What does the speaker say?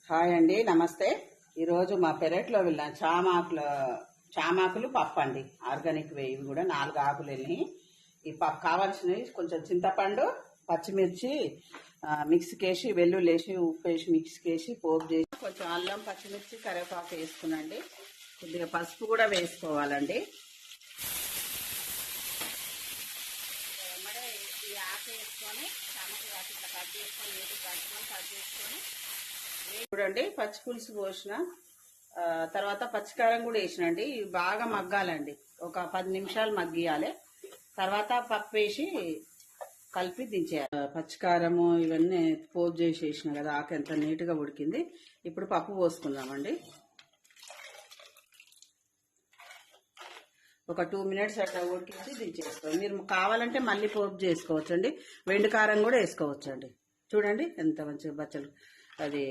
Hi అండి, నమస్తే. ఈరోజు మా పెరట్లో వెళ్ళిన చామాకులు పప్పు అండి. Organic way. ఇవి కూడా 4 ఆకులు వెళ్ళి ఈ పప్పు కావాల్సినవి కొంచెం చింతపండు, పచ్చిమిర్చి మిక్సీకి వేసి, వెల్లుల్లి వేసి, ఉప్పు వేసి మిక్సీకి వేసి పోపు చేసి, కొంచెం అల్లం, పచ్చిమిర్చి, కరివేపాకు వేసుకునండి. కొద్దిగా పసుపు కూడా వేసుకోవాలండి. ఈ ఆకు వేసుకొని చామకు వాటి ఇట్లా కట్ చేసుకొని, నీటి కట్ చేసుకొని చూడండి. పచ్చి పులుసు పోసిన తర్వాత పచ్చికారం కూడా వేసినండి. ఇవి బాగా మగ్గాలండి. ఒక 10 నిమిషాలు మగ్గియాలి. తర్వాత పప్పు వేసి కలిపి దించేయాలి. పచ్చికారము ఇవన్నీ పోపు చేసి వేసిన కదా, ఆకు ఎంత నీట్గా ఉడికింది. ఇప్పుడు పప్పు పోసుకుందామండి. ఒక 2 మినిట్స్ అట్లా ఉడికించి దించేస్తాం. మీరు కావాలంటే మళ్ళీ పోపు చేసుకోవచ్చు అండి. వెండి కారం కూడా వేసుకోవచ్చు అండి. చూడండి ఎంత మంచిగా బచ్చలు అది